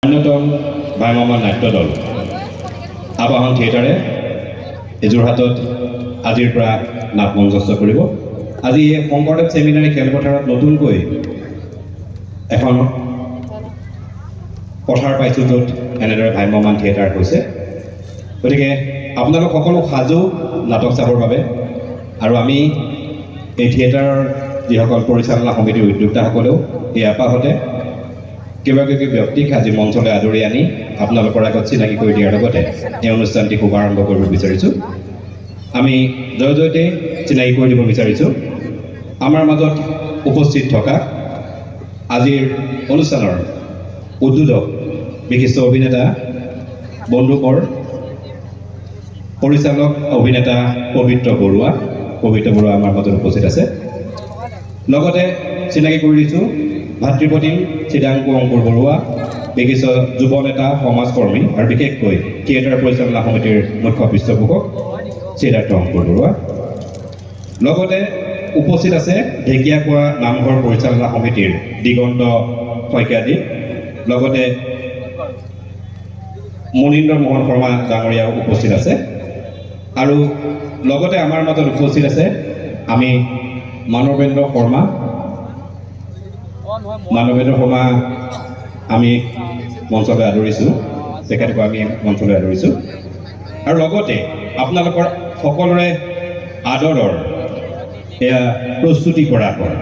অন্যতম ভ্ৰাম্যমান নাট্য দল আবাহন থিয়েটাৰে যোৰহাটত আজিৰ পৰা নাট মঞ্চস্থ কৰিব। আজি শংকৰদেৱ ছেমিনাৰী খেলপথাৰত নতুনকৈ এখন পথাৰ পাইছোঁ, য'ত এনেদৰে ভ্ৰাম্যমান থিয়েটাৰ হৈছে। গতিকে আপোনালোক সকলো সাজু নাটক চাবৰ বাবে। আৰু আমি এই থিয়েটাৰৰ যিসকল পৰিচালনা সমিতিৰ উদ্যোক্তাসকলেও এই আপাহতে কিবাকিবি ব্যক্তিক আজি মঞ্চলৈ আদৰি আনি আপোনালোকৰ আগত চিনাকি কৰি দিয়াৰ লগতে এই অনুষ্ঠানটি শুভাৰম্ভ কৰিব বিচাৰিছোঁ। আমি জয়তে চিনাকি কৰি দিব বিচাৰিছোঁ আমাৰ মাজত উপস্থিত থকা আজিৰ অনুষ্ঠানৰ উদ্বোধক বিশিষ্ট অভিনেতা বন্ধুকৰ পৰিচালক অভিনেতা পবিত্ৰ বৰুৱা আমাৰ মাজত উপস্থিত আছে। লগতে চিনাকি কৰি দিছোঁ ভাতৃপ্ৰতিম চিদাংকু অংকুৰ বৰুৱা, বিশিষ্ট যুৱ নেতা সমাজকৰ্মী আৰু বিশেষকৈ থিয়েটাৰ পৰিচালনা সমিতিৰ মুখ্য পৃষ্ঠপোষক চিদাৰ্থ অংকুৰ বৰুৱা। লগতে উপস্থিত আছে ঢেকীয়াখোৱা নামঘৰ পৰিচালনা সমিতিৰ দিগন্ত শইকীয়াদী, লগতে মনীন্দ্ৰ মোহন শৰ্মা ডাঙৰীয়াও উপস্থিত আছে। আৰু লগতে আমাৰ মাজত উপস্থিত আছে আমি মানৱেন্দ্ৰ শৰ্মা আমি মঞ্চলৈ আদৰিছোঁ, তেখেতক আমি মঞ্চলৈ আদৰিছোঁ। আৰু লগতে আপোনালোকৰ সকলোৰে আদৰৰ এয়া প্ৰস্তুতি কৰা কৰে,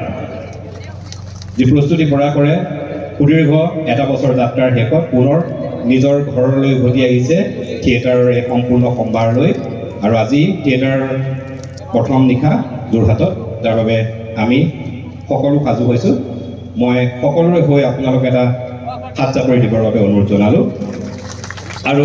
যি প্ৰস্তুতি কৰা কৰে সুদীৰ্ঘ এটা বছৰ যাত্ৰাৰ শেষত পুনৰ নিজৰ ঘৰলৈ উভতি আহিছে থিয়েটাৰৰ এই সম্পূৰ্ণ সম্ভাৰলৈ। আৰু আজি থিয়েটাৰৰ প্ৰথম নিশা যোৰহাটত, তাৰ বাবে আমি সকলো সাজু হৈছোঁ। মই সকলোৰে হৈ আপোনালোকে এটা হাত চাপৰি দিবৰ বাবে অনুৰোধ জনালোঁ। আৰু